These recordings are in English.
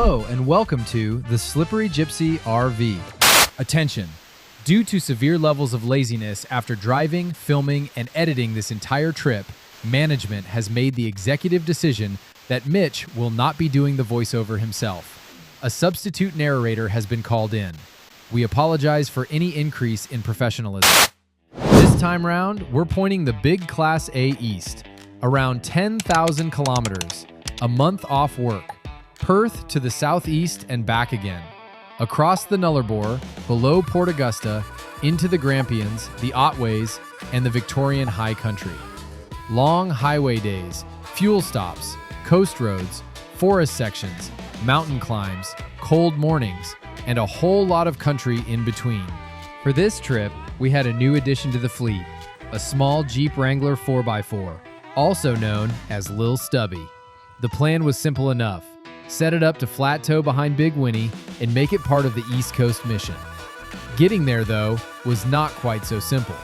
Hello and welcome to the Slippery Gypsy RV. Attention! Due to severe levels of laziness after driving, filming, and editing this entire trip, management has made the executive decision that Mitch will not be doing the voiceover himself. A substitute narrator has been called in. We apologize for any increase in professionalism. This time round, we're pointing the big Class A east, around 10,000 kilometers, a month off work. Perth to the southeast and back again. Across the Nullarbor, below Port Augusta, into the Grampians, the Otways, and the Victorian High Country. Long highway days, fuel stops, coast roads, forest sections, mountain climbs, cold mornings, and a whole lot of country in between. For this trip, we had a new addition to the fleet, a small Jeep Wrangler 4x4, also known as Lil Stubby. The plan was simple enough. Set it up to flat tow behind Big Whinnie and make it part of the East Coast mission. Getting there, though, was not quite so simple.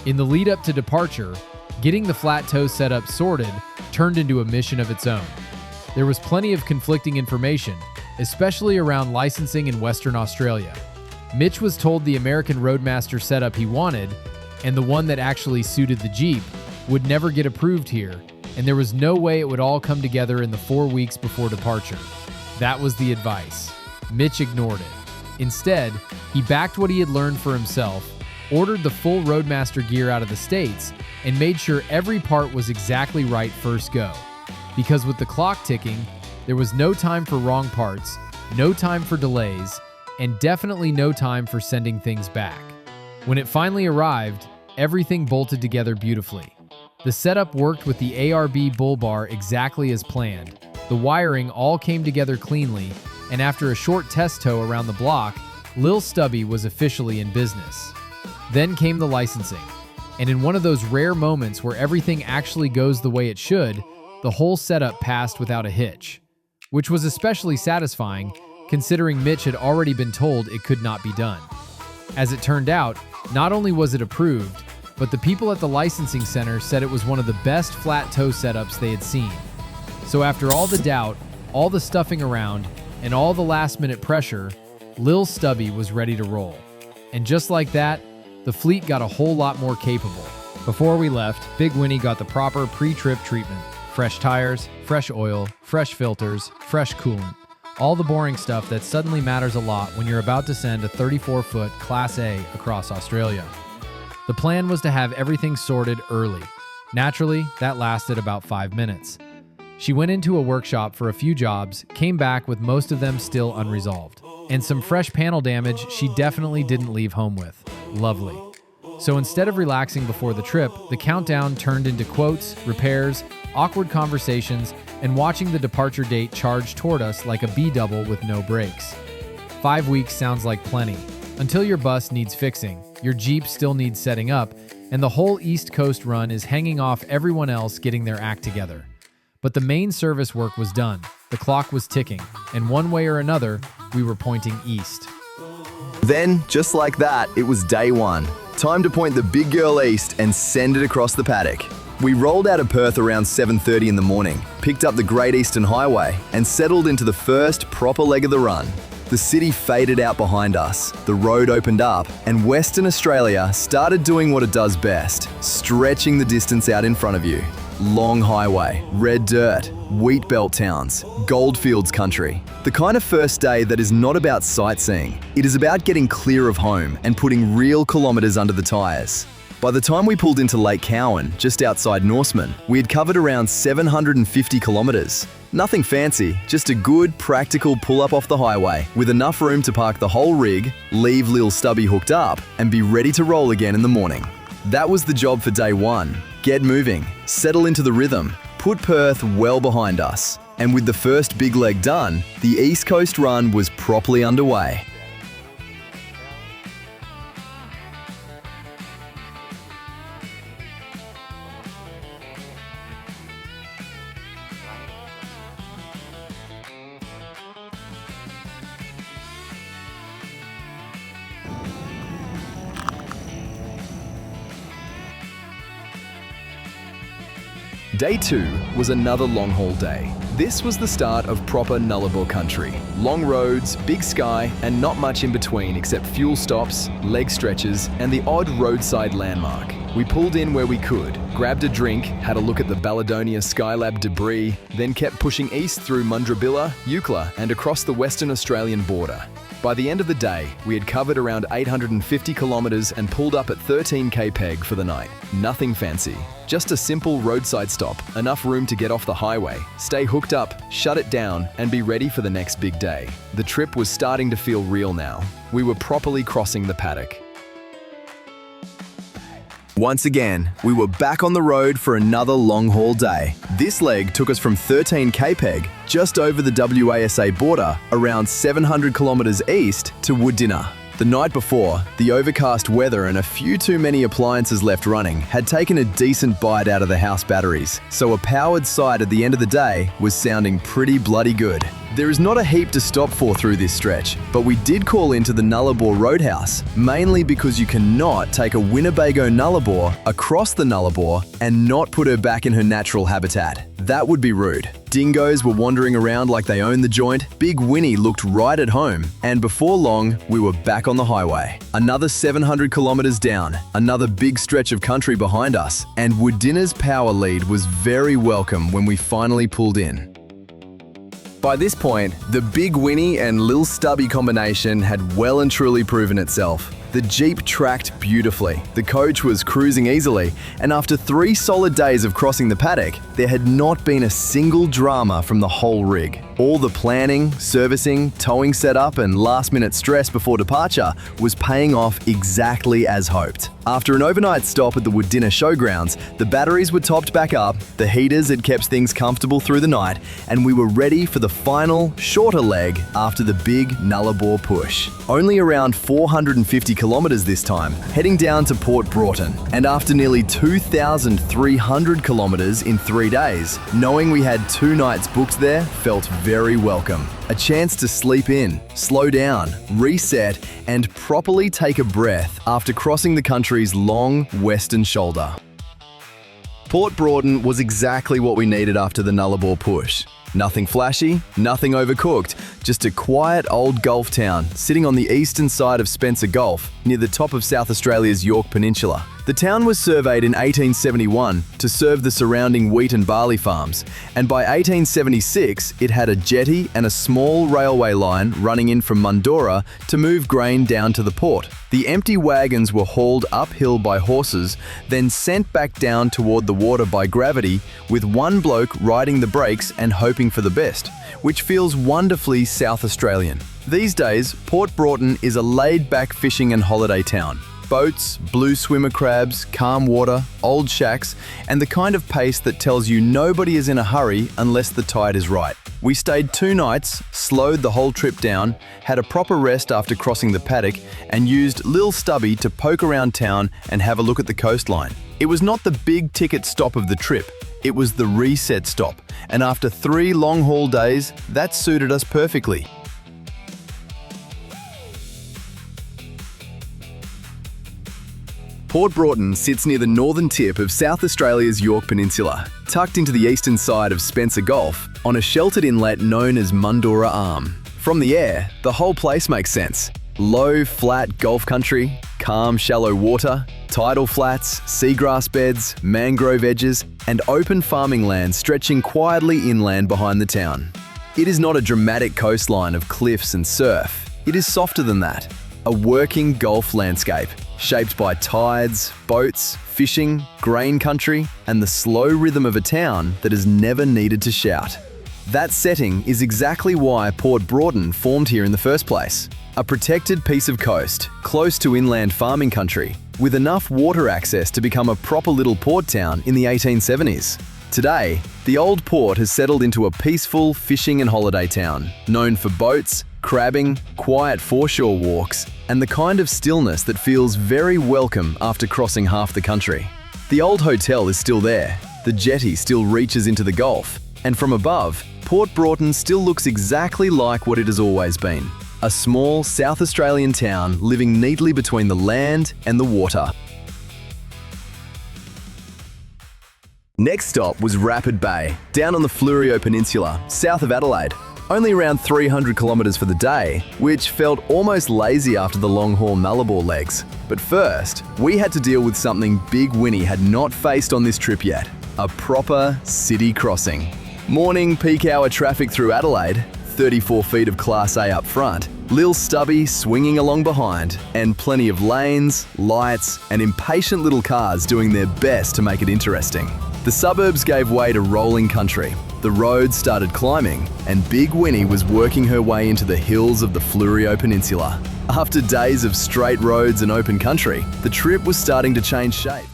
In the lead up to departure, getting the flat tow setup sorted turned into a mission of its own. There was plenty of conflicting information, especially around licensing in Western Australia. Mitch was told the American Roadmaster setup he wanted, and the one that actually suited the Jeep, would never get approved here, and there was no way it would all come together in the 4 weeks before departure. That was the advice. Mitch ignored it. Instead, he backed what he had learned for himself, ordered the full Roadmaster gear out of the States, and made sure every part was exactly right first go. Because with the clock ticking, there was no time for wrong parts, no time for delays, and definitely no time for sending things back. When it finally arrived, everything bolted together beautifully. The setup worked with the ARB bull bar exactly as planned. The wiring all came together cleanly, and after a short test tow around the block, Lil Stubby was officially in business. Then came the licensing, and in one of those rare moments where everything actually goes the way it should, the whole setup passed without a hitch, which was especially satisfying considering Mitch had already been told it could not be done. As it turned out, not only was it approved, but the people at the licensing center said it was one of the best flat tow setups they had seen. So after all the doubt, all the stuffing around, and all the last-minute pressure, Lil Stubby was ready to roll. And just like that, the fleet got a whole lot more capable. Before we left, Big Whinnie got the proper pre-trip treatment. Fresh tires, fresh oil, fresh filters, fresh coolant. All the boring stuff that suddenly matters a lot when you're about to send a 34-foot Class A across Australia. The plan was to have everything sorted early. Naturally, that lasted about 5 minutes. She went into a workshop for a few jobs, came back with most of them still unresolved. And some fresh panel damage she definitely didn't leave home with. Lovely. So instead of relaxing before the trip, the countdown turned into quotes, repairs, awkward conversations, and watching the departure date charge toward us like a B-double with no brakes. 5 weeks sounds like plenty, until your bus needs fixing, your Jeep still needs setting up, and the whole East Coast run is hanging off everyone else getting their act together. But the main service work was done, the clock was ticking, and one way or another, we were pointing east. Then, just like that, it was day one. Time to point the big girl east and send it across the paddock. We rolled out of Perth around 7:30 in the morning, picked up the Great Eastern Highway, and settled into the first proper leg of the run. The city faded out behind us, the road opened up, and Western Australia started doing what it does best, stretching the distance out in front of you. Long highway, red dirt, wheat belt towns, goldfields country. The kind of first day that is not about sightseeing. It is about getting clear of home and putting real kilometres under the tyres. By the time we pulled into Lake Cowan, just outside Norseman, we had covered around 750 kilometres. Nothing fancy, just a good, practical pull-up off the highway with enough room to park the whole rig, leave Lil Stubby hooked up, and be ready to roll again in the morning. That was the job for day one. Get moving, settle into the rhythm, put Perth well behind us. And with the first big leg done, the East Coast run was properly underway. Day 2 was another long-haul day. This was the start of proper Nullarbor country. Long roads, big sky, and not much in between except fuel stops, leg stretches, and the odd roadside landmark. We pulled in where we could, grabbed a drink, had a look at the Baladonia Skylab debris, then kept pushing east through Mundrabilla, Eucla, and across the Western Australian border. By the end of the day, we had covered around 850 kilometres and pulled up at 13k peg for the night. Nothing fancy. Just a simple roadside stop, enough room to get off the highway, stay hooked up, shut it down, and be ready for the next big day. The trip was starting to feel real now. We were properly crossing the paddock. Once again, we were back on the road for another long-haul day. This leg took us from 13k peg, just over the WASA border, around 700 kilometres east to Wooddinna. The night before, the overcast weather and a few too many appliances left running had taken a decent bite out of the house batteries, so a powered side at the end of the day was sounding pretty bloody good. There is not a heap to stop for through this stretch, but we did call into the Nullarbor Roadhouse, mainly because you cannot take a Winnebago Nullarbor across the Nullarbor and not put her back in her natural habitat. That would be rude. Dingoes were wandering around like they owned the joint, Big Whinnie looked right at home, and before long, we were back on the highway. Another 700 kilometres down, another big stretch of country behind us, and Wooddinna's power lead was very welcome when we finally pulled in. By this point, the Big Whinnie and Lil Stubby combination had well and truly proven itself. The Jeep tracked beautifully, the coach was cruising easily, and after 3 solid days of crossing the paddock, there had not been a single drama from the whole rig. All the planning, servicing, towing setup, and last-minute stress before departure was paying off exactly as hoped. After an overnight stop at the Wooddinna Showgrounds, the batteries were topped back up, the heaters had kept things comfortable through the night, and we were ready for the final, shorter leg after the big Nullarbor push. Only around 450 kilometres this time, heading down to Port Broughton. And after nearly 2,300 kilometres in 3 days, knowing we had 2 nights booked there felt very welcome. A chance to sleep in, slow down, reset, and properly take a breath after crossing the country's long western shoulder. Port Broughton was exactly what we needed after the Nullarbor push. Nothing flashy, nothing overcooked, just a quiet old Gulf town sitting on the eastern side of Spencer Gulf near the top of South Australia's York Peninsula. The town was surveyed in 1871 to serve the surrounding wheat and barley farms, and by 1876 it had a jetty and a small railway line running in from Mundora to move grain down to the port. The empty wagons were hauled uphill by horses, then sent back down toward the water by gravity, with one bloke riding the brakes and hoping for the best, which feels wonderfully South Australian. These days, Port Broughton is a laid-back fishing and holiday town. Boats, blue swimmer crabs, calm water, old shacks, and the kind of pace that tells you nobody is in a hurry unless the tide is right. We stayed 2 nights, slowed the whole trip down, had a proper rest after crossing the paddock, and used Lil Stubby to poke around town and have a look at the coastline. It was not the big ticket stop of the trip, it was the reset stop, and after 3 long-haul days, that suited us perfectly. Port Broughton sits near the northern tip of South Australia's York Peninsula, tucked into the eastern side of Spencer Gulf, on a sheltered inlet known as Mundora Arm. From the air, the whole place makes sense. Low, flat Gulf country, calm, shallow water, tidal flats, seagrass beds, mangrove edges, and open farming land stretching quietly inland behind the town. It is not a dramatic coastline of cliffs and surf. It is softer than that. A working Gulf landscape, shaped by tides, boats, fishing, grain country, and the slow rhythm of a town that has never needed to shout. That setting is exactly why Port Broughton formed here in the first place. A protected piece of coast, close to inland farming country, with enough water access to become a proper little port town in the 1870s. Today, the old port has settled into a peaceful fishing and holiday town, known for boats, crabbing, quiet foreshore walks, and the kind of stillness that feels very welcome after crossing half the country. The old hotel is still there, the jetty still reaches into the Gulf, and from above, Port Broughton still looks exactly like what it has always been. A small South Australian town living neatly between the land and the water. Next stop was Rapid Bay, down on the Fleurieu Peninsula, south of Adelaide. Only around 300 kilometres for the day, which felt almost lazy after the long-haul Nullarbor legs. But first, we had to deal with something Big Whinnie had not faced on this trip yet, a proper city crossing. Morning peak hour traffic through Adelaide, 34 feet of Class A up front, Lil Stubby swinging along behind, and plenty of lanes, lights, and impatient little cars doing their best to make it interesting. The suburbs gave way to rolling country. The roads started climbing, and Big Whinnie was working her way into the hills of the Fleurieu Peninsula. After days of straight roads and open country, the trip was starting to change shape.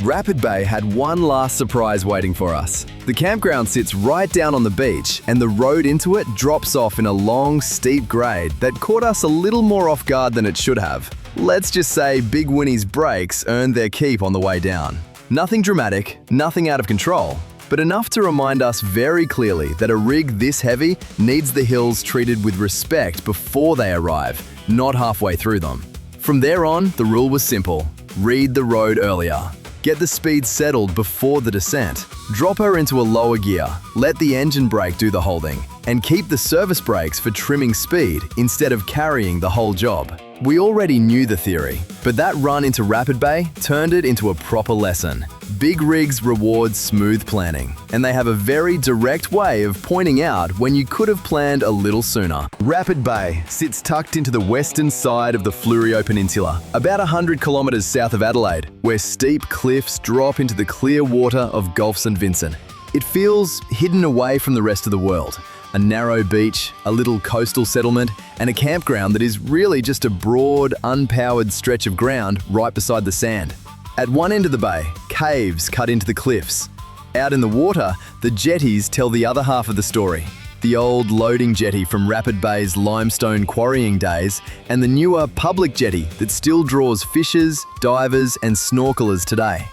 Rapid Bay had one last surprise waiting for us. The campground sits right down on the beach, and the road into it drops off in a long, steep grade that caught us a little more off guard than it should have. Let's just say Big Whinnie's brakes earned their keep on the way down. Nothing dramatic, nothing out of control, but enough to remind us very clearly that a rig this heavy needs the hills treated with respect before they arrive, not halfway through them. From there on, the rule was simple: read the road earlier. Get the speed settled before the descent. Drop her into a lower gear, let the engine brake do the holding, and keep the service brakes for trimming speed instead of carrying the whole job. We already knew the theory, but that run into Rapid Bay turned it into a proper lesson. Big rigs reward smooth planning, and they have a very direct way of pointing out when you could have planned a little sooner. Rapid Bay sits tucked into the western side of the Fleurieu Peninsula, about 100 kilometres south of Adelaide, where steep cliffs drop into the clear water of Gulf St Vincent. It feels hidden away from the rest of the world. A narrow beach, a little coastal settlement, and a campground that is really just a broad, unpowered stretch of ground right beside the sand. At one end of the bay, caves cut into the cliffs. Out in the water, the jetties tell the other half of the story. The old loading jetty from Rapid Bay's limestone quarrying days, and the newer public jetty that still draws fishers, divers, and snorkelers today.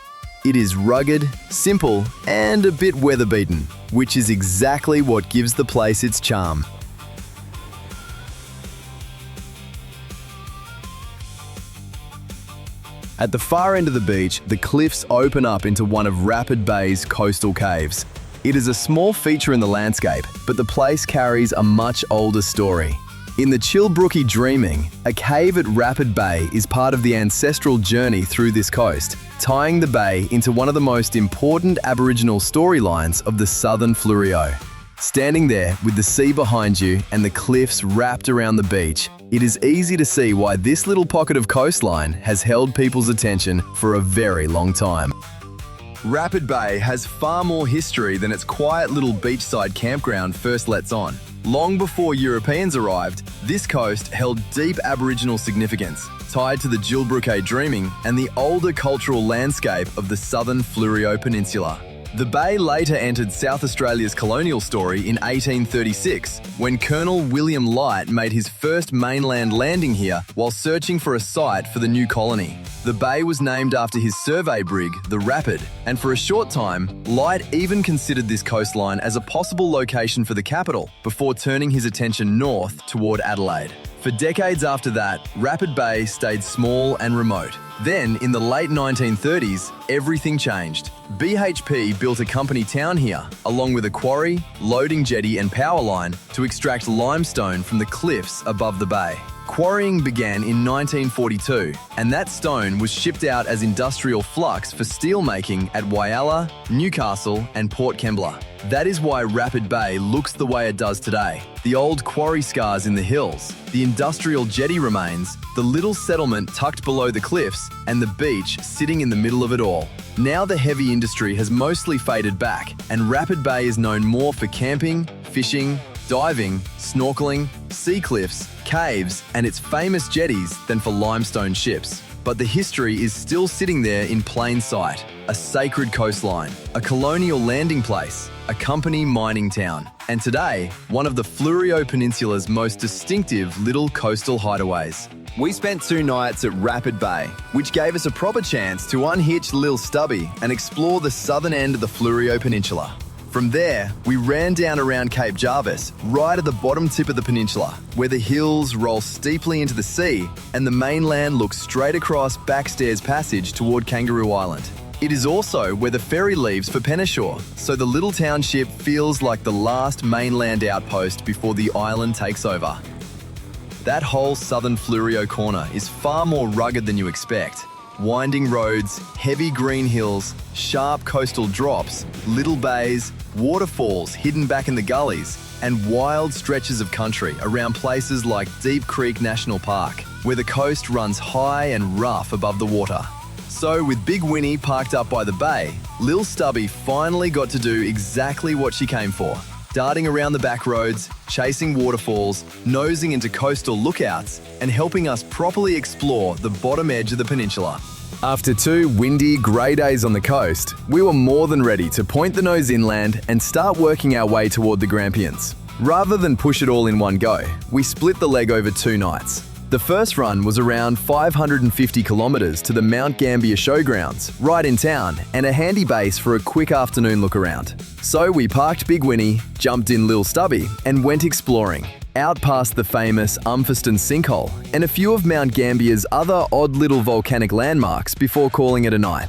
It is rugged, simple, and a bit weather-beaten, which is exactly what gives the place its charm. At the far end of the beach, the cliffs open up into one of Rapid Bay's coastal caves. It is a small feature in the landscape, but the place carries a much older story. In the Chilbrookie dreaming, a cave at Rapid Bay is part of the ancestral journey through this coast, tying the bay into one of the most important Aboriginal storylines of the southern Fleurieu. Standing there with the sea behind you and the cliffs wrapped around the beach, it is easy to see why this little pocket of coastline has held people's attention for a very long time. Rapid Bay has far more history than its quiet little beachside campground first lets on. Long before Europeans arrived, this coast held deep Aboriginal significance, tied to the Chilbrookie dreaming and the older cultural landscape of the southern Fleurieu Peninsula. The bay later entered South Australia's colonial story in 1836, when Colonel William Light made his first mainland landing here while searching for a site for the new colony. The bay was named after his survey brig, the Rapid, and for a short time, Light even considered this coastline as a possible location for the capital before turning his attention north toward Adelaide. For decades after that, Rapid Bay stayed small and remote. Then, in the late 1930s, everything changed. BHP built a company town here, along with a quarry, loading jetty and power line to extract limestone from the cliffs above the bay. Quarrying began in 1942, and that stone was shipped out as industrial flux for steelmaking at Whyalla, Newcastle and Port Kembla. That is why Rapid Bay looks the way it does today. The old quarry scars in the hills, the industrial jetty remains, the little settlement tucked below the cliffs, and the beach sitting in the middle of it all. Now the heavy industry has mostly faded back, and Rapid Bay is known more for camping, fishing, diving, snorkeling, sea cliffs, caves, and its famous jetties than for limestone ships. But the history is still sitting there in plain sight. A sacred coastline, a colonial landing place, a company mining town, and today, one of the Fleurieu Peninsula's most distinctive little coastal hideaways. We spent 2 nights at Rapid Bay, which gave us a proper chance to unhitch Lil Stubby and explore the southern end of the Fleurieu Peninsula. From there, we ran down around Cape Jarvis, right at the bottom tip of the peninsula, where the hills roll steeply into the sea and the mainland looks straight across Backstairs Passage toward Kangaroo Island. It is also where the ferry leaves for Peninsula, so the little township feels like the last mainland outpost before the island takes over. That whole southern Fleurieu corner is far more rugged than you expect. Winding roads, heavy green hills, sharp coastal drops, little bays, waterfalls hidden back in the gullies, and wild stretches of country around places like Deep Creek National Park, where the coast runs high and rough above the water. So with Big Whinnie parked up by the bay, Lil Stubby finally got to do exactly what she came for. Darting around the back roads, chasing waterfalls, nosing into coastal lookouts, and helping us properly explore the bottom edge of the peninsula. After 2 windy, grey days on the coast, we were more than ready to point the nose inland and start working our way toward the Grampians. Rather than push it all in one go, we split the leg over 2 nights. The first run was around 550 kilometres to the Mount Gambier showgrounds, right in town, and a handy base for a quick afternoon look around. So we parked Big Whinnie, jumped in Lil Stubby, and went exploring, out past the famous Umfeston sinkhole and a few of Mount Gambier's other odd little volcanic landmarks before calling it a night.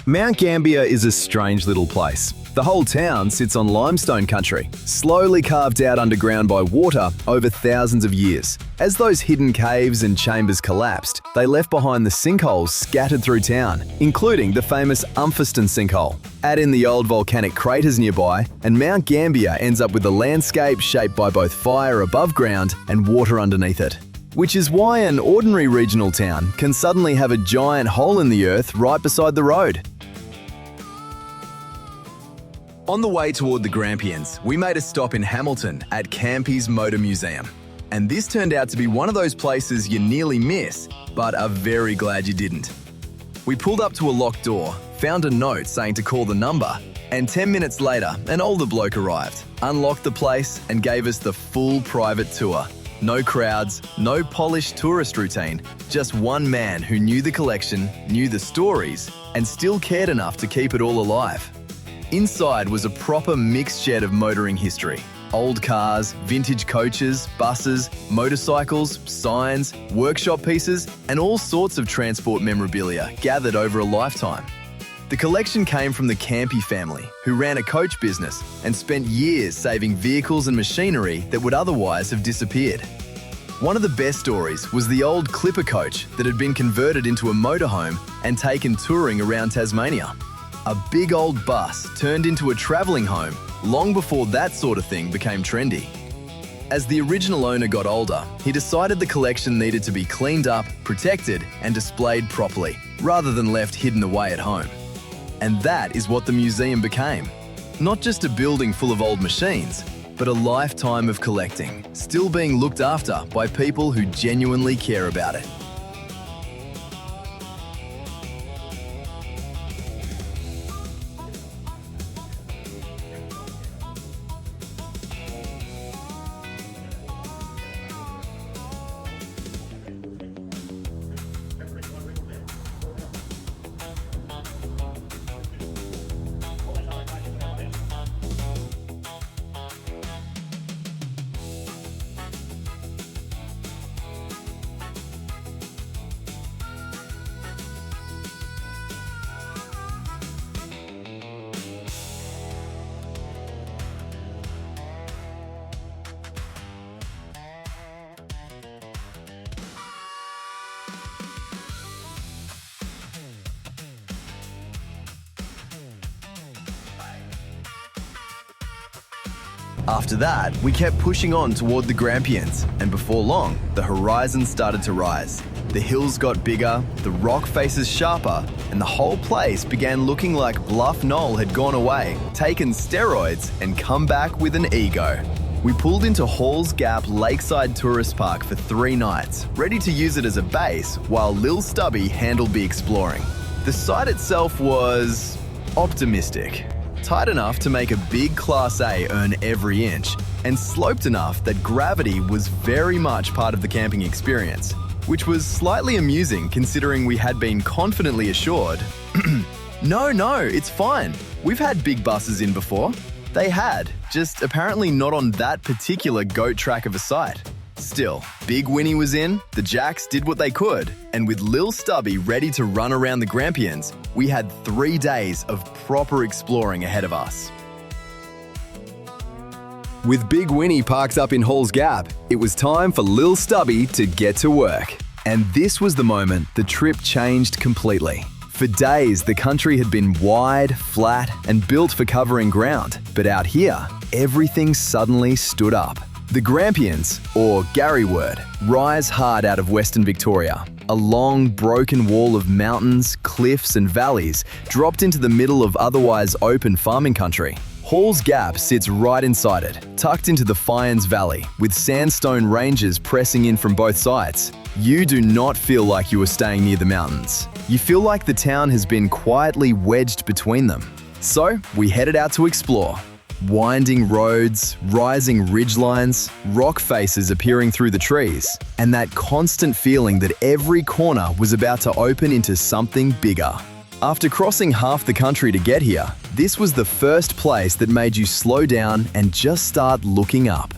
Mount Gambier is a strange little place. The whole town sits on limestone country, slowly carved out underground by water over thousands of years. As those hidden caves and chambers collapsed, they left behind the sinkholes scattered through town, including the famous Umfeston sinkhole. Add in the old volcanic craters nearby, and Mount Gambier ends up with a landscape shaped by both fire above ground and water underneath it. Which is why an ordinary regional town can suddenly have a giant hole in the earth right beside the road. On the way toward the Grampians, we made a stop in Hamilton at Campe's Motor Museum. And this turned out to be one of those places you nearly miss, but are very glad you didn't. We pulled up to a locked door, found a note saying to call the number, and 10 minutes later, an older bloke arrived, unlocked the place, and gave us the full private tour. No crowds, no polished tourist routine, just one man who knew the collection, knew the stories, and still cared enough to keep it all alive. Inside was a proper mixed shed of motoring history. Old cars, vintage coaches, buses, motorcycles, signs, workshop pieces, and all sorts of transport memorabilia gathered over a lifetime. The collection came from the Campe family, who ran a coach business and spent years saving vehicles and machinery that would otherwise have disappeared. One of the best stories was the old Clipper coach that had been converted into a motorhome and taken touring around Tasmania. A big old bus turned into a travelling home long before that sort of thing became trendy. As the original owner got older, he decided the collection needed to be cleaned up, protected, and displayed properly, rather than left hidden away at home. And that is what the museum became. Not just a building full of old machines, but a lifetime of collecting, still being looked after by people who genuinely care about it. After that, we kept pushing on toward the Grampians, and before long, the horizon started to rise. The hills got bigger, the rock faces sharper, and the whole place began looking like Bluff Knoll had gone away, taken steroids, and come back with an ego. We pulled into Halls Gap Lakeside Tourist Park for 3 nights, ready to use it as a base while Lil Stubby handled the exploring. The site itself was optimistic. Tight enough to make a big Class A earn every inch, and sloped enough that gravity was very much part of the camping experience, which was slightly amusing considering we had been confidently assured, No, it's fine. We've had big buses in before. They had, just apparently not on that particular goat track of a site. Still, Big Whinnie was in, the Jacks did what they could, and with Lil Stubby ready to run around the Grampians, we had 3 days of proper exploring ahead of us. With Big Whinnie parked up in Halls Gap, it was time for Lil Stubby to get to work. And this was the moment the trip changed completely. For days, the country had been wide, flat, and built for covering ground. But out here, everything suddenly stood up. The Grampians, or Garry word, rise hard out of Western Victoria. A long, broken wall of mountains, cliffs, and valleys dropped into the middle of otherwise open farming country. Halls Gap sits right inside it, tucked into the Fyans Valley, with sandstone ranges pressing in from both sides. You do not feel like you are staying near the mountains. You feel like the town has been quietly wedged between them. So, we headed out to explore. Winding roads, rising ridgelines, rock faces appearing through the trees, and that constant feeling that every corner was about to open into something bigger. After crossing half the country to get here, this was the first place that made you slow down and just start looking up.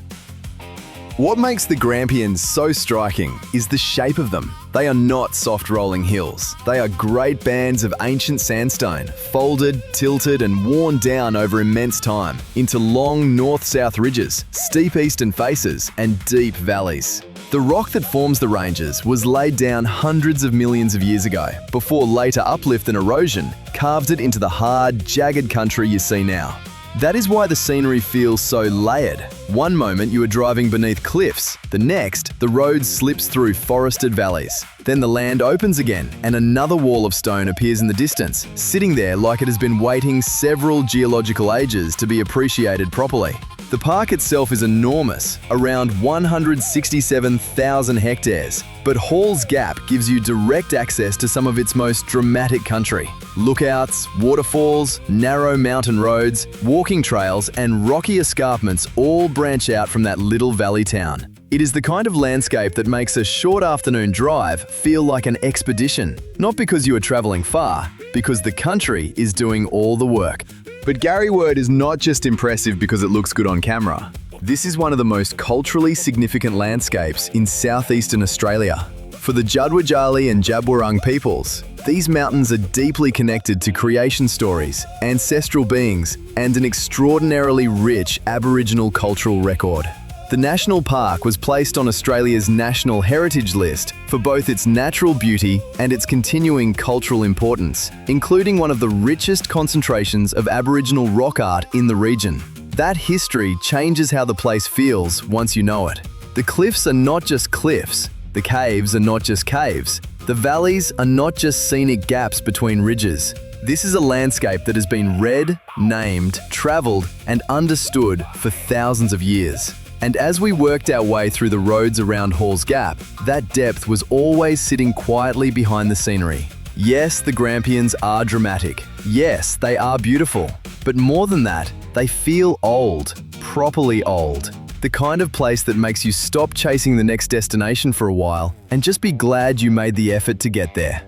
What makes the Grampians so striking is the shape of them. They are not soft rolling hills. They are great bands of ancient sandstone, folded, tilted, and worn down over immense time into long north-south ridges, steep eastern faces, and deep valleys. The rock that forms the ranges was laid down hundreds of millions of years ago, before later uplift and erosion carved it into the hard, jagged country you see now. That is why the scenery feels so layered. One moment you are driving beneath cliffs, the next, the road slips through forested valleys. Then the land opens again and another wall of stone appears in the distance, sitting there like it has been waiting several geological ages to be appreciated properly. The park itself is enormous, around 167,000 hectares, but Halls Gap gives you direct access to some of its most dramatic country. Lookouts, waterfalls, narrow mountain roads, walking trails, and rocky escarpments all branch out from that little valley town. It is the kind of landscape that makes a short afternoon drive feel like an expedition, not because you are traveling far, because the country is doing all the work. But Garry word is not just impressive because it looks good on camera. This is one of the most culturally significant landscapes in southeastern Australia. For the Jadwajali and Jabwarung peoples, these mountains are deeply connected to creation stories, ancestral beings, and an extraordinarily rich Aboriginal cultural record. The national park was placed on Australia's National Heritage List for both its natural beauty and its continuing cultural importance, including one of the richest concentrations of Aboriginal rock art in the region. That history changes how the place feels once you know it. The cliffs are not just cliffs, the caves are not just caves, the valleys are not just scenic gaps between ridges. This is a landscape that has been read, named, travelled, and understood for thousands of years. And as we worked our way through the roads around Halls Gap, that depth was always sitting quietly behind the scenery. Yes, the Grampians are dramatic. Yes, they are beautiful. But more than that, they feel old, properly old. The kind of place that makes you stop chasing the next destination for a while and just be glad you made the effort to get there.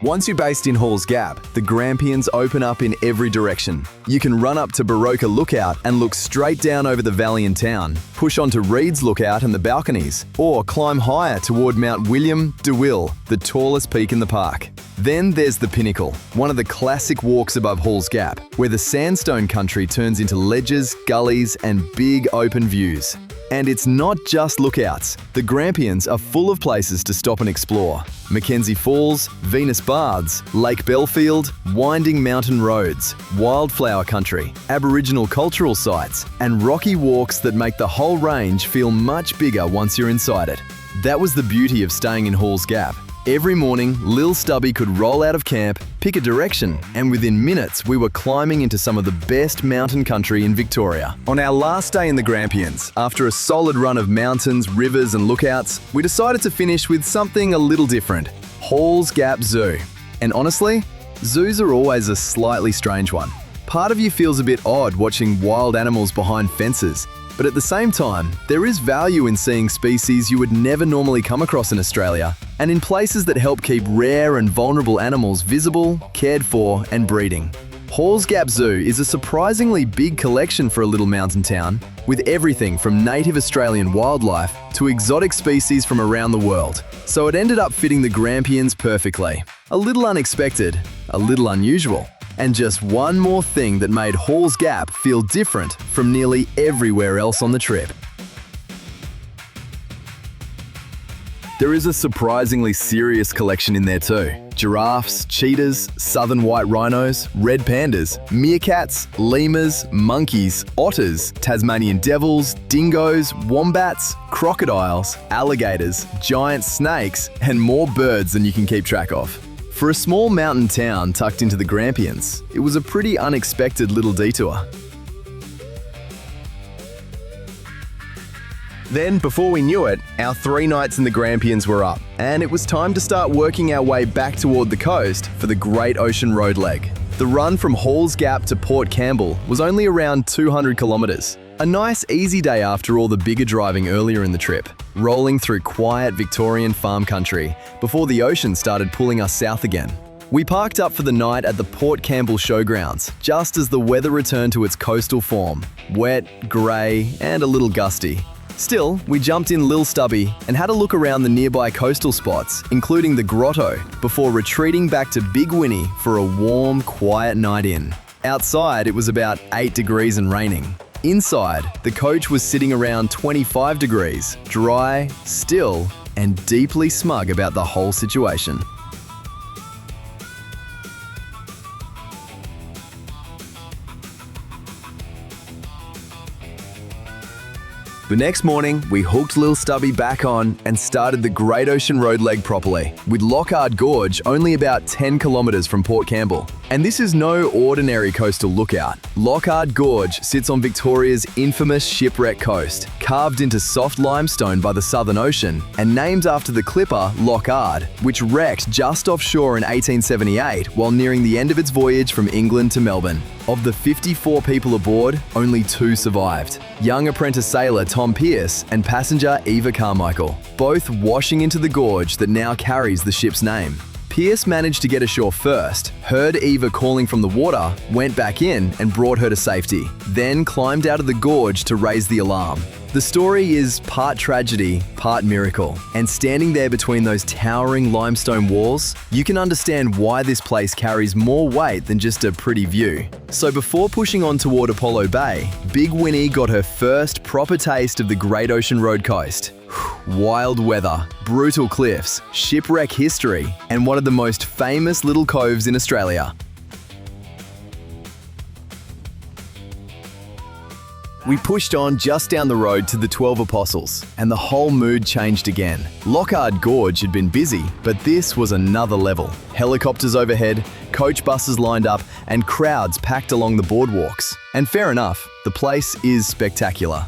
Once you're based in Halls Gap, the Grampians open up in every direction. You can run up to Baroka Lookout and look straight down over the valley and town, push onto Reed's Lookout and the balconies, or climb higher toward Mount William de Will, the tallest peak in the park. Then there's the Pinnacle, one of the classic walks above Halls Gap, where the sandstone country turns into ledges, gullies, and big open views. And it's not just lookouts. The Grampians are full of places to stop and explore. Mackenzie Falls, Venus Baths, Lake Belfield, winding mountain roads, wildflower country, Aboriginal cultural sites, and rocky walks that make the whole range feel much bigger once you're inside it. That was the beauty of staying in Halls Gap. Every morning, Lil Stubby could roll out of camp, pick a direction, and within minutes we were climbing into some of the best mountain country in Victoria. On our last day in the Grampians, after a solid run of mountains, rivers and lookouts, we decided to finish with something a little different: Halls Gap Zoo. And honestly, zoos are always a slightly strange one. Part of you feels a bit odd watching wild animals behind fences, but at the same time, there is value in seeing species you would never normally come across in Australia, and in places that help keep rare and vulnerable animals visible, cared for, and breeding. Halls Gap Zoo is a surprisingly big collection for a little mountain town, with everything from native Australian wildlife to exotic species from around the world. So it ended up fitting the Grampians perfectly. A little unexpected, a little unusual, and just one more thing that made Halls Gap feel different from nearly everywhere else on the trip. There is a surprisingly serious collection in there too. Giraffes, cheetahs, southern white rhinos, red pandas, meerkats, lemurs, monkeys, otters, Tasmanian devils, dingoes, wombats, crocodiles, alligators, giant snakes, and more birds than you can keep track of. For a small mountain town tucked into the Grampians, it was a pretty unexpected little detour. Then, before we knew it, our 3 nights in the Grampians were up, and it was time to start working our way back toward the coast for the Great Ocean Road leg. The run from Halls Gap to Port Campbell was only around 200 kilometres. A nice, easy day after all the bigger driving earlier in the trip, rolling through quiet Victorian farm country before the ocean started pulling us south again. We parked up for the night at the Port Campbell Showgrounds, just as the weather returned to its coastal form, wet, grey, and a little gusty. Still, we jumped in Lil Stubby and had a look around the nearby coastal spots, including the Grotto, before retreating back to Big Whinnie for a warm, quiet night in. Outside, it was about 8 degrees and raining. Inside, the coach was sitting around 25 degrees, dry, still, and deeply smug about the whole situation. The next morning, we hooked Lil Stubby back on and started the Great Ocean Road leg properly, with Lockhart Gorge only about 10 kilometres from Port Campbell. And this is no ordinary coastal lookout. Lockhart Gorge sits on Victoria's infamous Shipwreck Coast, carved into soft limestone by the Southern Ocean, and named after the clipper Lockhart, which wrecked just offshore in 1878 while nearing the end of its voyage from England to Melbourne. Of the 54 people aboard, only 2 survived. Young apprentice sailor Tom Pearce and passenger Eva Carmichael, both washing into the gorge that now carries the ship's name. Pearce managed to get ashore first, heard Eva calling from the water, went back in and brought her to safety, then climbed out of the gorge to raise the alarm. The story is part tragedy, part miracle, and standing there between those towering limestone walls, you can understand why this place carries more weight than just a pretty view. So before pushing on toward Apollo Bay, Big Whinnie got her first proper taste of the Great Ocean Road coast. Wild weather, brutal cliffs, shipwreck history, and one of the most famous little coves in Australia. We pushed on just down the road to the 12 Apostles, and the whole mood changed again. Lockhart Gorge had been busy, but this was another level. Helicopters overhead, coach buses lined up, and crowds packed along the boardwalks. And fair enough, the place is spectacular.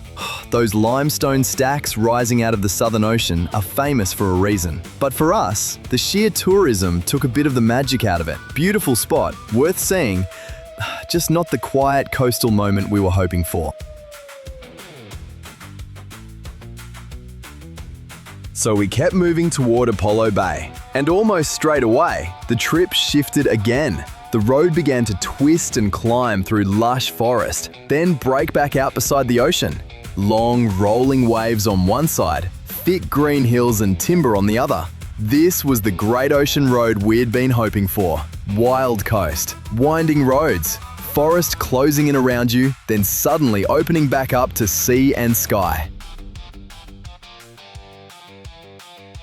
Those limestone stacks rising out of the Southern Ocean are famous for a reason. But for us, the sheer tourism took a bit of the magic out of it. Beautiful spot, worth seeing, just not the quiet coastal moment we were hoping for. So we kept moving toward Apollo Bay, and almost straight away, the trip shifted again. The road began to twist and climb through lush forest, then break back out beside the ocean. Long, rolling waves on one side, thick green hills and timber on the other. This was the Great Ocean Road we'd been hoping for. Wild coast, winding roads, forest closing in around you, then suddenly opening back up to sea and sky.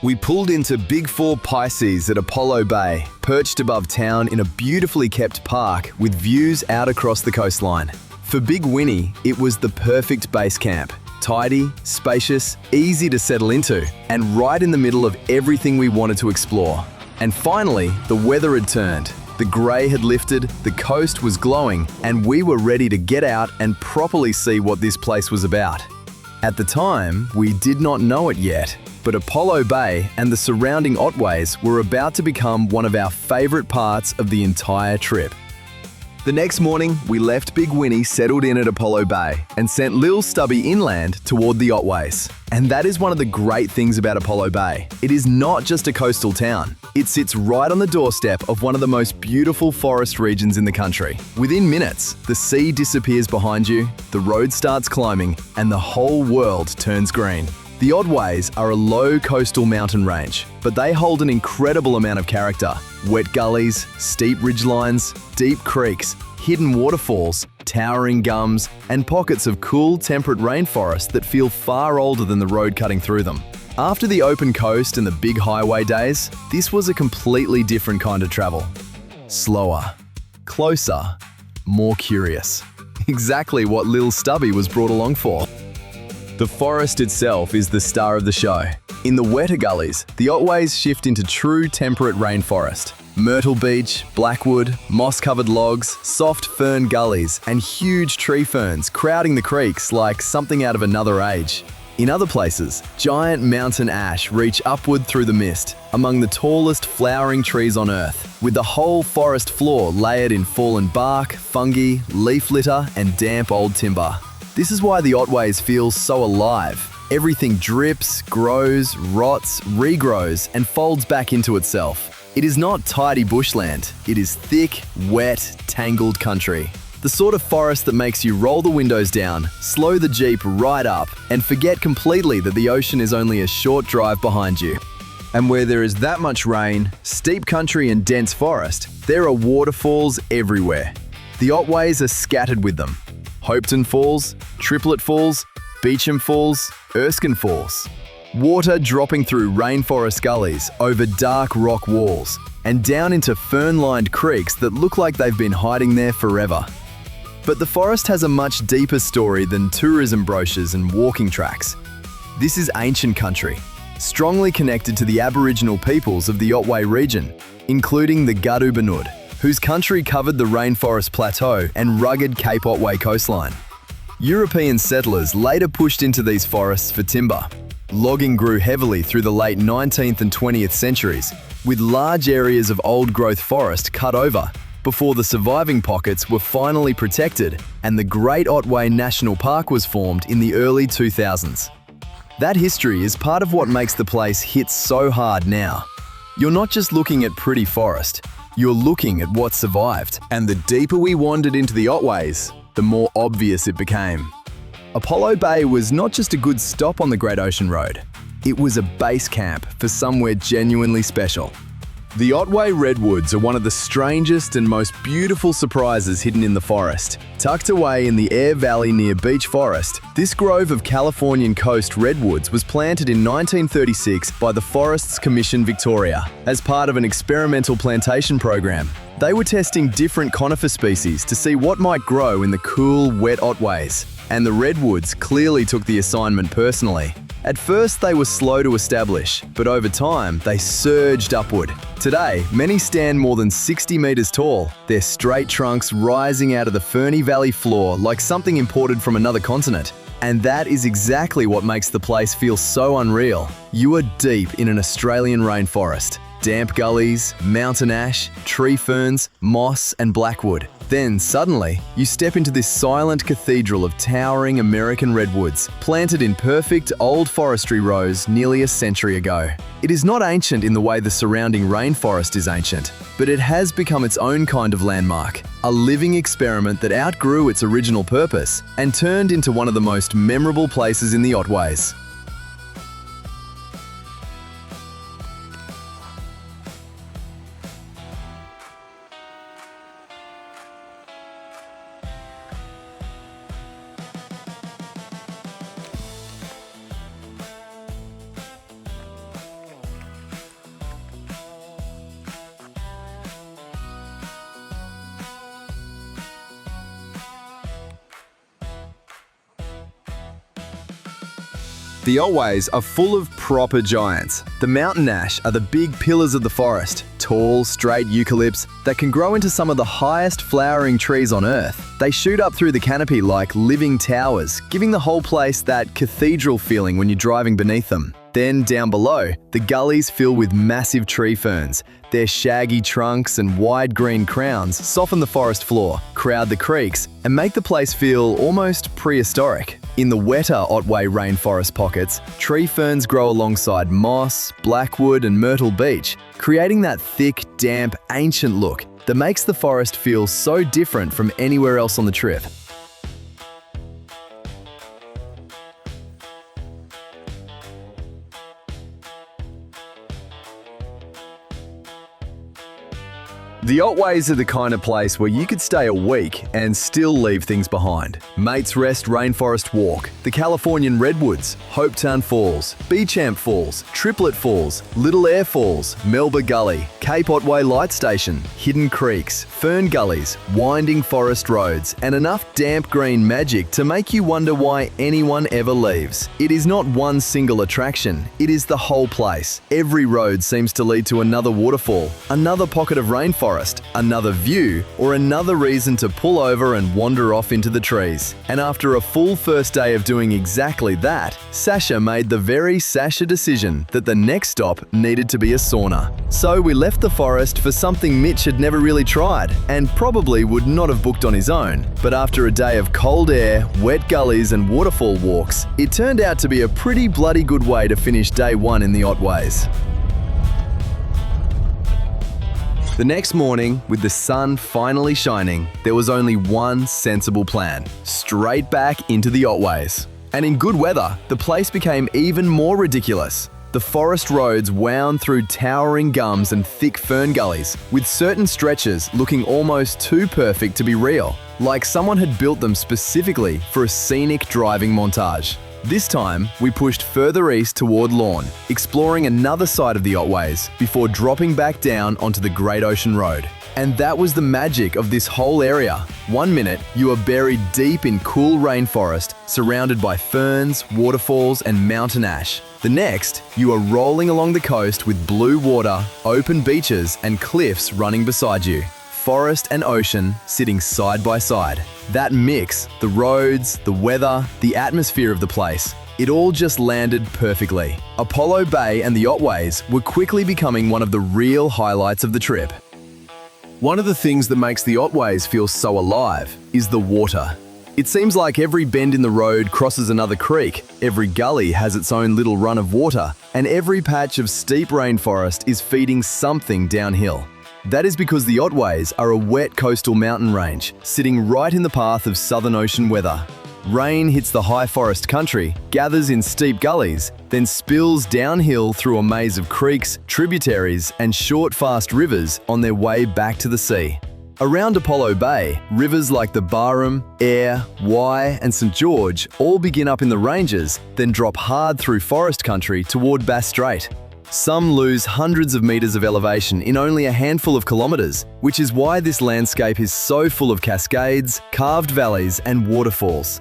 We pulled into Big 4 Pisces at Apollo Bay, perched above town in a beautifully kept park with views out across the coastline. For Big Whinnie, it was the perfect base camp. Tidy, spacious, easy to settle into, and right in the middle of everything we wanted to explore. And finally, the weather had turned. The grey had lifted, the coast was glowing, and we were ready to get out and properly see what this place was about. At the time, we did not know it yet, but Apollo Bay and the surrounding Otways were about to become one of our favourite parts of the entire trip. The next morning, we left Big Whinnie settled in at Apollo Bay and sent Lil Stubby inland toward the Otways. And that is one of the great things about Apollo Bay. It is not just a coastal town. It sits right on the doorstep of one of the most beautiful forest regions in the country. Within minutes, the sea disappears behind you, the road starts climbing, and the whole world turns green. The Otways are a low coastal mountain range, but they hold an incredible amount of character. Wet gullies, steep ridgelines, deep creeks, hidden waterfalls, towering gums, and pockets of cool, temperate rainforest that feel far older than the road cutting through them. After the open coast and the big highway days, this was a completely different kind of travel. Slower, closer, more curious. Exactly what Lil Stubby was brought along for. The forest itself is the star of the show. In the wetter gullies, the Otways shift into true temperate rainforest. Myrtle beech, blackwood, moss-covered logs, soft fern gullies, and huge tree ferns crowding the creeks like something out of another age. In other places, giant mountain ash reach upward through the mist, among the tallest flowering trees on Earth, with the whole forest floor layered in fallen bark, fungi, leaf litter, and damp old timber. This is why the Otways feels so alive. Everything drips, grows, rots, regrows, and folds back into itself. It is not tidy bushland. It is thick, wet, tangled country. The sort of forest that makes you roll the windows down, slow the Jeep right up, and forget completely that the ocean is only a short drive behind you. And where there is that much rain, steep country and dense forest, there are waterfalls everywhere. The Otways are scattered with them. Hopetoun Falls, Triplet Falls, Beecham Falls, Erskine Falls. Water dropping through rainforest gullies, over dark rock walls, and down into fern-lined creeks that look like they've been hiding there forever. But the forest has a much deeper story than tourism brochures and walking tracks. This is ancient country, strongly connected to the Aboriginal peoples of the Otway region, including the Gudubanud, whose country covered the rainforest plateau and rugged Cape Otway coastline. European settlers later pushed into these forests for timber. Logging grew heavily through the late 19th and 20th centuries, with large areas of old-growth forest cut over, before the surviving pockets were finally protected and the Great Otway National Park was formed in the early 2000s. That history is part of what makes the place hit so hard now. You're not just looking at pretty forest, you're looking at what survived. And the deeper we wandered into the Otways, the more obvious it became. Apollo Bay was not just a good stop on the Great Ocean Road, it was a base camp for somewhere genuinely special. The Otway Redwoods are one of the strangest and most beautiful surprises hidden in the forest. Tucked away in the Air Valley near Beach Forest, this grove of Californian coast redwoods was planted in 1936 by the Forests Commission Victoria as part of an experimental plantation program. They were testing different conifer species to see what might grow in the cool, wet Otways, and the redwoods clearly took the assignment personally. At first, they were slow to establish, but over time, they surged upward. Today, many stand more than 60 meters tall, their straight trunks rising out of the ferny valley floor like something imported from another continent. And that is exactly what makes the place feel so unreal. You are deep in an Australian rainforest. Damp gullies, mountain ash, tree ferns, moss and blackwood. Then, suddenly, you step into this silent cathedral of towering American redwoods, planted in perfect old forestry rows nearly a century ago. It is not ancient in the way the surrounding rainforest is ancient, but it has become its own kind of landmark, a living experiment that outgrew its original purpose and turned into one of the most memorable places in the Otways. The Otways are full of proper giants. The mountain ash are the big pillars of the forest, tall, straight eucalypts that can grow into some of the highest flowering trees on Earth. They shoot up through the canopy like living towers, giving the whole place that cathedral feeling when you're driving beneath them. Then down below, the gullies fill with massive tree ferns. Their shaggy trunks and wide green crowns soften the forest floor, crowd the creeks, and make the place feel almost prehistoric. In the wetter Otway rainforest pockets, tree ferns grow alongside moss, blackwood, and myrtle beech, creating that thick, damp, ancient look that makes the forest feel so different from anywhere else on the trip. The Otways are the kind of place where you could stay a week and still leave things behind. Mates Rest Rainforest Walk, the Californian Redwoods, Hopetown Falls, Beechamp Falls, Triplet Falls, Little Air Falls, Melba Gully, Cape Otway Light Station, Hidden Creeks, Fern Gullies, winding forest roads, and enough damp green magic to make you wonder why anyone ever leaves. It is not one single attraction, it is the whole place. Every road seems to lead to another waterfall, another pocket of rainforest, another view, or another reason to pull over and wander off into the trees. And after a full first day of doing exactly that, Sasha made the very Sasha decision that the next stop needed to be a sauna. So we left the forest for something Mitch had never really tried, and probably would not have booked on his own. But after a day of cold air, wet gullies, and waterfall walks, it turned out to be a pretty bloody good way to finish day one in the Otways. The next morning, with the sun finally shining, there was only one sensible plan: straight back into the Otways. And in good weather, the place became even more ridiculous. The forest roads wound through towering gums and thick fern gullies, with certain stretches looking almost too perfect to be real, like someone had built them specifically for a scenic driving montage. This time, we pushed further east toward Lorne, exploring another side of the Otways before dropping back down onto the Great Ocean Road. And that was the magic of this whole area. One minute, you are buried deep in cool rainforest, surrounded by ferns, waterfalls, and mountain ash. The next, you are rolling along the coast with blue water, open beaches, and cliffs running beside you. Forest and ocean sitting side by side. That mix, the roads, the weather, the atmosphere of the place, it all just landed perfectly. Apollo Bay and the Otways were quickly becoming one of the real highlights of the trip. One of the things that makes the Otways feel so alive is the water. It seems like every bend in the road crosses another creek, every gully has its own little run of water, and every patch of steep rainforest is feeding something downhill. That is because the Otways are a wet coastal mountain range, sitting right in the path of Southern Ocean weather. Rain hits the high forest country, gathers in steep gullies, then spills downhill through a maze of creeks, tributaries, and short, fast rivers on their way back to the sea. Around Apollo Bay, rivers like the Barham, Ayr, Wye, and St George all begin up in the ranges, then drop hard through forest country toward Bass Strait. Some lose hundreds of meters of elevation in only a handful of kilometers, which is why this landscape is so full of cascades, carved valleys, and waterfalls.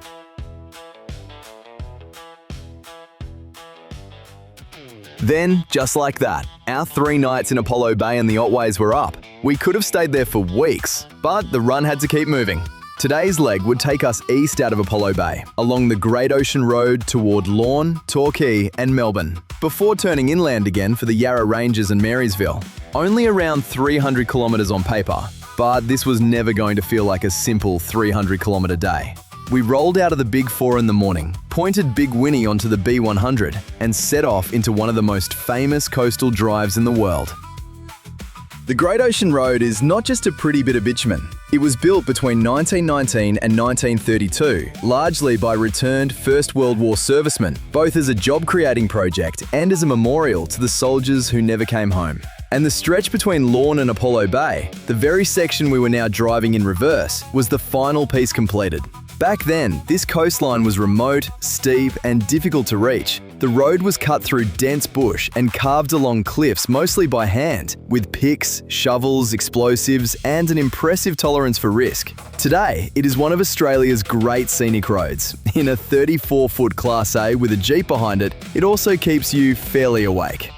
Then, just like that, our 3 nights in Apollo Bay and the Otways were up. We could have stayed there for weeks, but the run had to keep moving. Today's leg would take us east out of Apollo Bay, along the Great Ocean Road toward Lorne, Torquay, and Melbourne, before turning inland again for the Yarra Ranges and Marysville. Only around 300 kilometres on paper, but this was never going to feel like a simple 300-kilometre day. We rolled out of the Big 4 in the morning, pointed Big Whinnie onto the B100, and set off into one of the most famous coastal drives in the world. The Great Ocean Road is not just a pretty bit of bitumen. It was built between 1919 and 1932, largely by returned First World War servicemen, both as a job-creating project and as a memorial to the soldiers who never came home. And the stretch between Lorne and Apollo Bay, the very section we were now driving in reverse, was the final piece completed. Back then, this coastline was remote, steep, and difficult to reach. The road was cut through dense bush and carved along cliffs mostly by hand, with picks, shovels, explosives, and an impressive tolerance for risk. Today, it is one of Australia's great scenic roads. In a 34-foot Class A with a Jeep behind it, it also keeps you fairly awake.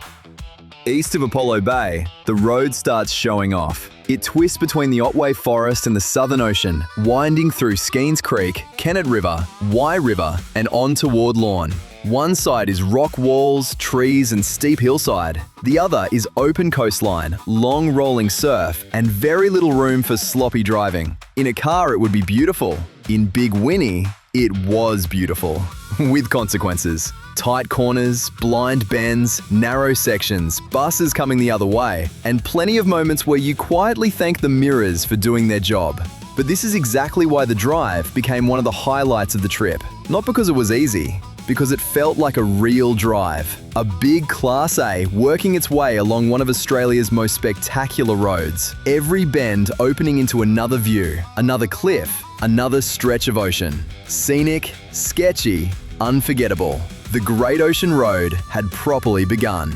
East of Apollo Bay, the road starts showing off. It twists between the Otway Forest and the Southern Ocean, winding through Skeens Creek, Kennet River, Wye River, and on toward Lorne. One side is rock walls, trees, and steep hillside. The other is open coastline, long rolling surf, and very little room for sloppy driving. In a car, it would be beautiful. In Big Whinnie, it was beautiful. With consequences. Tight corners, blind bends, narrow sections, buses coming the other way, and plenty of moments where you quietly thank the mirrors for doing their job. But this is exactly why the drive became one of the highlights of the trip. Not because it was easy, because it felt like a real drive. A big Class A working its way along one of Australia's most spectacular roads. Every bend opening into another view, another cliff, another stretch of ocean. Scenic, sketchy, unforgettable. The Great Ocean Road had properly begun.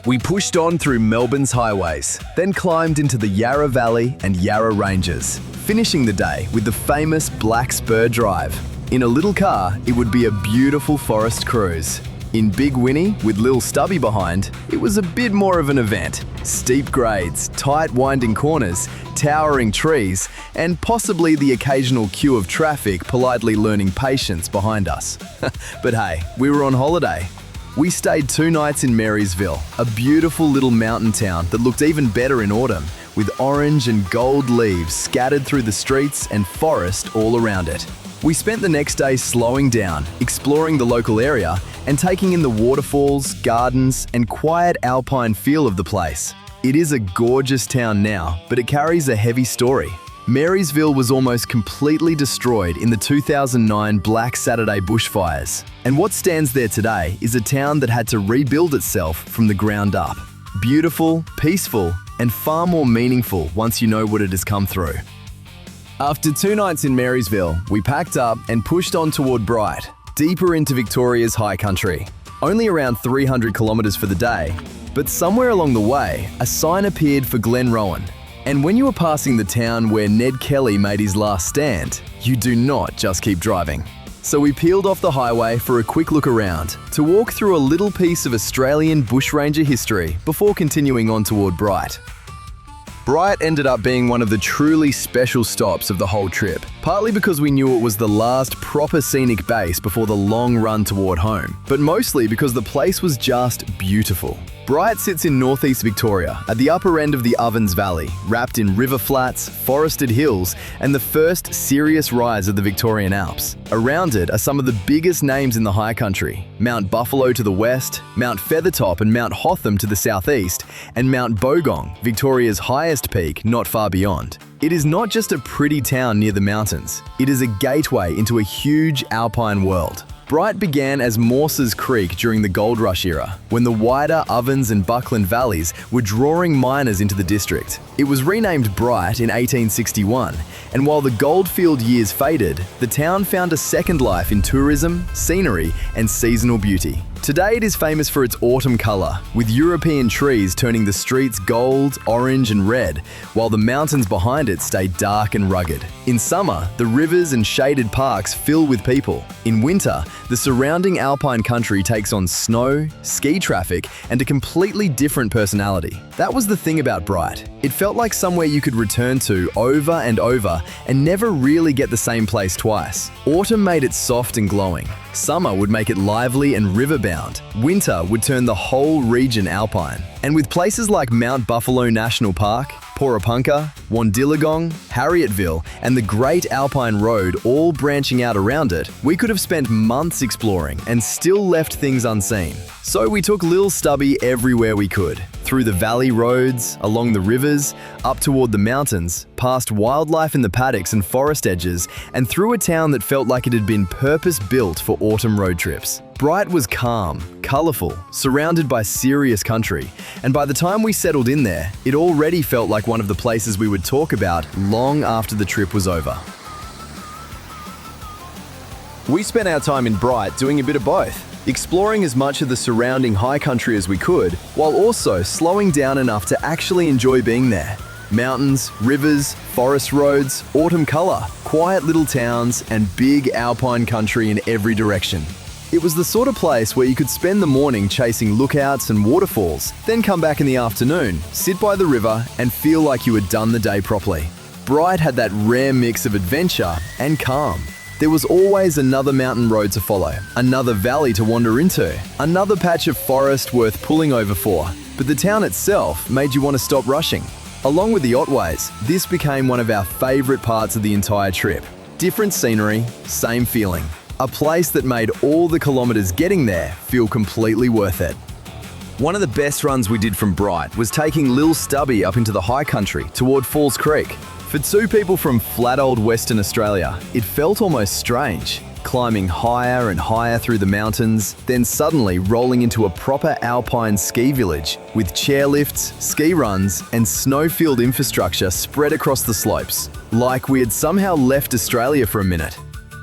We pushed on through Melbourne's highways, then climbed into the Yarra Valley and Yarra Ranges, finishing the day with the famous Black Spur Drive. In a little car, it would be a beautiful forest cruise. In Big Whinnie, with Lil Stubby behind, it was a bit more of an event. Steep grades, tight winding corners, towering trees, and possibly the occasional queue of traffic politely learning patience behind us. But hey, we were on holiday. We stayed 2 nights in Marysville, a beautiful little mountain town that looked even better in autumn, with orange and gold leaves scattered through the streets and forest all around it. We spent the next day slowing down, exploring the local area, and taking in the waterfalls, gardens, and quiet Alpine feel of the place. It is a gorgeous town now, but it carries a heavy story. Marysville was almost completely destroyed in the 2009 Black Saturday bushfires. And what stands there today is a town that had to rebuild itself from the ground up. Beautiful, peaceful, and far more meaningful once you know what it has come through. After 2 nights in Marysville, we packed up and pushed on toward Broughton, deeper into Victoria's High Country. Only around 300 kilometres for the day, but somewhere along the way, a sign appeared for Glenrowan. And when you are passing the town where Ned Kelly made his last stand, you do not just keep driving. So we peeled off the highway for a quick look around to walk through a little piece of Australian bushranger history before continuing on toward Broughton. Broughton ended up being one of the truly special stops of the whole trip, partly because we knew it was the last proper scenic base before the long run toward home, but mostly because the place was just beautiful. Broughton sits in northeast Victoria, at the upper end of the Ovens Valley, wrapped in river flats, forested hills, and the first serious rise of the Victorian Alps. Around it are some of the biggest names in the high country: Mount Buffalo to the west, Mount Feathertop and Mount Hotham to the southeast, and Mount Bogong, Victoria's highest peak, not far beyond. It is not just a pretty town near the mountains, it is a gateway into a huge alpine world. Broughton began as Morses Creek during the Gold Rush era, when the wider Ovens and Buckland valleys were drawing miners into the district. It was renamed Broughton in 1861, and while the goldfield years faded, the town found a second life in tourism, scenery, and seasonal beauty. Today it is famous for its autumn colour, with European trees turning the streets gold, orange and red, while the mountains behind it stay dark and rugged. In summer, the rivers and shaded parks fill with people. In winter, the surrounding alpine country takes on snow, ski traffic, and a completely different personality. That was the thing about Broughton. It felt like somewhere you could return to over and over and never really get the same place twice. Autumn made it soft and glowing. Summer would make it lively and riverbound. Winter would turn the whole region alpine. And with places like Mount Buffalo National Park, Porapunka, Wandillagong, Harrietville, and the Great Alpine Road all branching out around it, we could have spent months exploring and still left things unseen. So we took Lil Stubby everywhere we could, through the valley roads, along the rivers, up toward the mountains, past wildlife in the paddocks and forest edges, and through a town that felt like it had been purpose-built for autumn road trips. Broughton was calm, colourful, surrounded by serious country, and by the time we settled in there, it already felt like one of the places we would talk about long after the trip was over. We spent our time in Broughton doing a bit of both, exploring as much of the surrounding high country as we could, while also slowing down enough to actually enjoy being there. Mountains, rivers, forest roads, autumn colour, quiet little towns, and big alpine country in every direction. It was the sort of place where you could spend the morning chasing lookouts and waterfalls, then come back in the afternoon, sit by the river, and feel like you had done the day properly. Bright had that rare mix of adventure and calm. There was always another mountain road to follow, another valley to wander into, another patch of forest worth pulling over for. But the town itself made you want to stop rushing. Along with the Otways, this became one of our favourite parts of the entire trip. Different scenery, same feeling. A place that made all the kilometres getting there feel completely worth it. One of the best runs we did from Bright was taking Lil Stubby up into the high country toward Falls Creek. For two people from flat old Western Australia, it felt almost strange. Climbing higher and higher through the mountains, then suddenly rolling into a proper alpine ski village with chairlifts, ski runs, and snowfield infrastructure spread across the slopes, like we had somehow left Australia for a minute.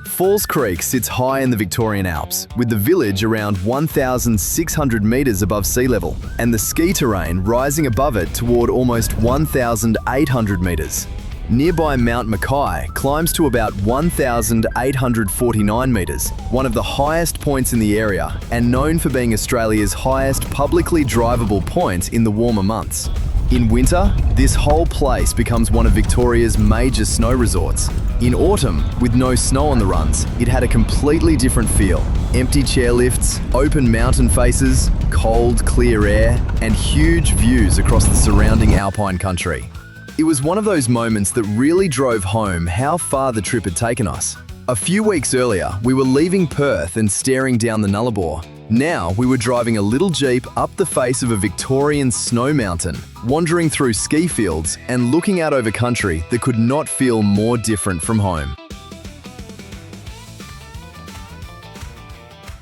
Falls Creek sits high in the Victorian Alps, with the village around 1,600 metres above sea level, and the ski terrain rising above it toward almost 1,800 metres. Nearby Mount Mackay climbs to about 1,849 metres, one of the highest points in the area and known for being Australia's highest publicly drivable point in the warmer months. In winter, this whole place becomes one of Victoria's major snow resorts. In autumn, with no snow on the runs, it had a completely different feel. Empty chairlifts, open mountain faces, cold, clear air, and huge views across the surrounding alpine country. It was one of those moments that really drove home how far the trip had taken us. A few weeks earlier, we were leaving Perth and staring down the Nullarbor. Now we were driving a little Jeep up the face of a Victorian snow mountain, wandering through ski fields and looking out over country that could not feel more different from home.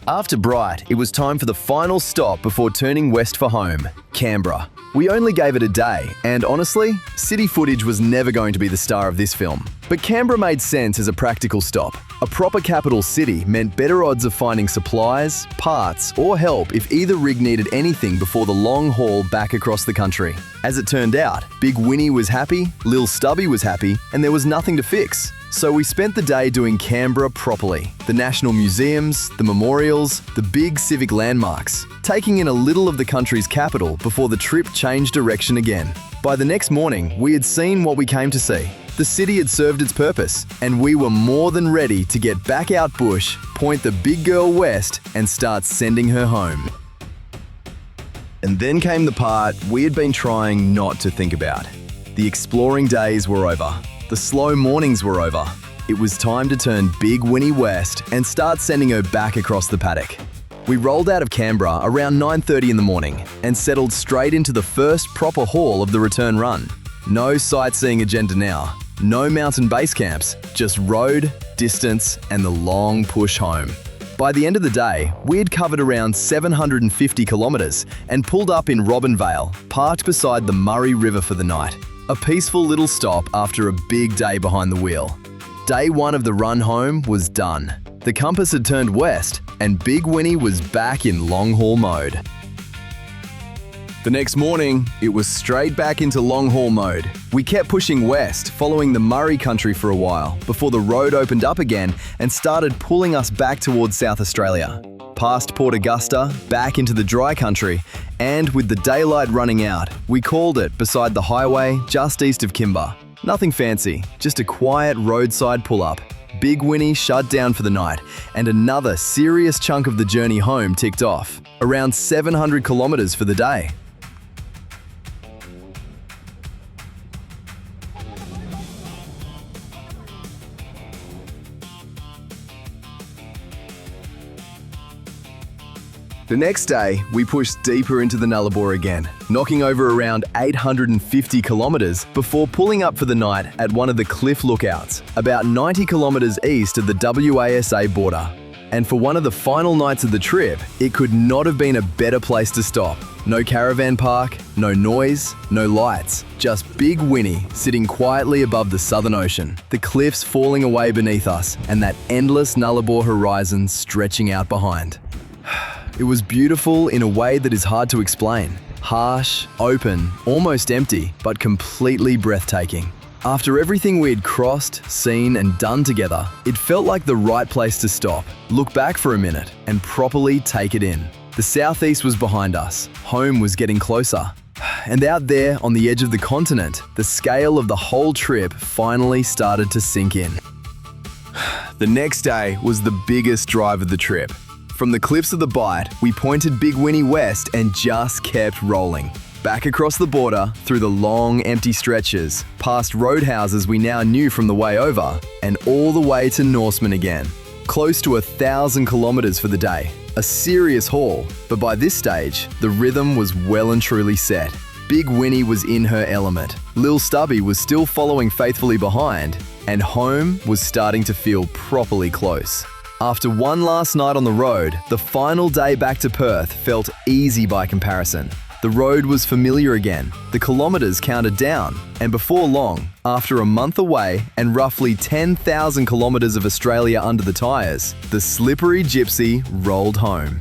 After Bright, it was time for the final stop before turning west for home, Canberra. We only gave it a day, and honestly, city footage was never going to be the star of this film. But Canberra made sense as a practical stop. A proper capital city meant better odds of finding supplies, parts, or help if either rig needed anything before the long haul back across the country. As it turned out, Big Whinnie was happy, Lil Stubby was happy, and there was nothing to fix. So we spent the day doing Canberra properly. The national museums, the memorials, the big civic landmarks, taking in a little of the country's capital before the trip changed direction again. By the next morning, we had seen what we came to see. The city had served its purpose, and we were more than ready to get back out bush, point the big girl west, and start sending her home. And then came the part we had been trying not to think about. The exploring days were over. The slow mornings were over. It was time to turn Big Whinnie west and start sending her back across the paddock. We rolled out of Canberra around 9:30 in the morning and settled straight into the first proper haul of the return run. No sightseeing agenda now. No mountain base camps, just road, distance, and the long push home. By the end of the day, we had covered around 750 kilometres and pulled up in Robinvale, parked beside the Murray River for the night. A peaceful little stop after a big day behind the wheel. Day one of the run home was done. The compass had turned west, and Big Whinnie was back in long-haul mode. The next morning, it was straight back into long-haul mode. We kept pushing west, following the Murray country for a while, before the road opened up again and started pulling us back towards South Australia. Past Port Augusta, back into the dry country, and with the daylight running out, we called it beside the highway just east of Kimber. Nothing fancy, just a quiet roadside pull-up. Big Whinnie shut down for the night, and another serious chunk of the journey home ticked off. Around 700 kilometres for the day. The next day, we pushed deeper into the Nullarbor again, knocking over around 850 kilometres before pulling up for the night at one of the cliff lookouts, about 90 kilometres east of the WASA border. And for one of the final nights of the trip, it could not have been a better place to stop. No caravan park, no noise, no lights, just Big Whinnie sitting quietly above the Southern Ocean, the cliffs falling away beneath us, and that endless Nullarbor horizon stretching out behind. It was beautiful in a way that is hard to explain. Harsh, open, almost empty, but completely breathtaking. After everything we had crossed, seen, and done together, it felt like the right place to stop, look back for a minute, and properly take it in. The southeast was behind us, home was getting closer. And out there on the edge of the continent, the scale of the whole trip finally started to sink in. The next day was the biggest drive of the trip. From the cliffs of the Bight, we pointed Big Whinnie west and just kept rolling. Back across the border, through the long, empty stretches, past roadhouses we now knew from the way over, and all the way to Norseman again. Close to 1,000 kilometres for the day. A serious haul, but by this stage, the rhythm was well and truly set. Big Whinnie was in her element. Lil Stubby was still following faithfully behind, and home was starting to feel properly close. After one last night on the road, the final day back to Perth felt easy by comparison. The road was familiar again, the kilometres counted down, and before long, after a month away and roughly 10,000 kilometres of Australia under the tyres, the Slippery Gypsy rolled home.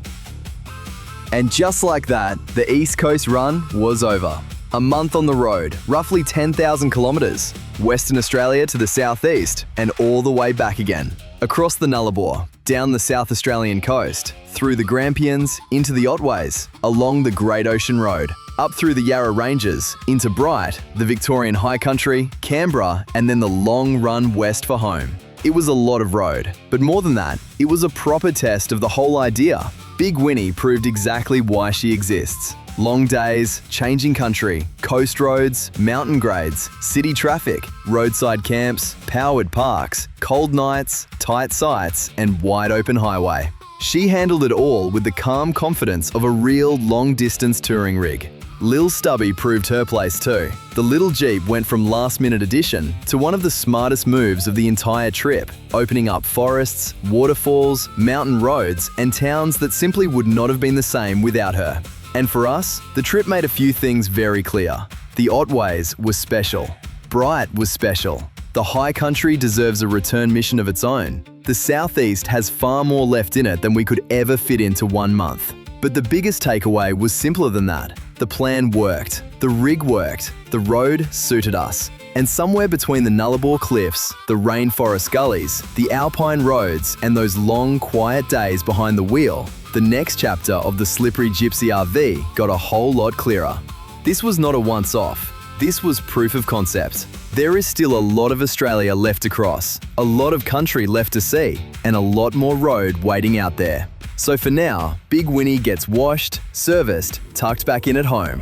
And just like that, the East Coast run was over. A month on the road, roughly 10,000 kilometres, Western Australia to the southeast, and all the way back again. Across the Nullarbor, down the South Australian coast, through the Grampians, into the Otways, along the Great Ocean Road, up through the Yarra Ranges, into Broughton, the Victorian High Country, Canberra, and then the long run west for home. It was a lot of road, but more than that, it was a proper test of the whole idea. Big Whinnie proved exactly why she exists. Long days, changing country, coast roads, mountain grades, city traffic, roadside camps, powered parks, cold nights, tight sights, and wide open highway. She handled it all with the calm confidence of a real long-distance touring rig. Lil Stubby proved her place too. The little Jeep went from last-minute addition to one of the smartest moves of the entire trip, opening up forests, waterfalls, mountain roads, and towns that simply would not have been the same without her. And for us, the trip made a few things very clear. The Otways was special. Broughton was special. The High Country deserves a return mission of its own. The Southeast has far more left in it than we could ever fit into 1 month. But the biggest takeaway was simpler than that. The plan worked. The rig worked. The road suited us. And somewhere between the Nullarbor cliffs, the rainforest gullies, the Alpine roads, and those long, quiet days behind the wheel, the next chapter of the Slippery Gypsy RV got a whole lot clearer. This was not a once-off. This was proof of concept. There is still a lot of Australia left to cross, a lot of country left to see, and a lot more road waiting out there. So for now, Big Whinnie gets washed, serviced, tucked back in at home.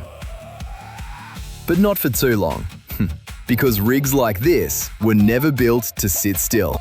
But not for too long, because rigs like this were never built to sit still.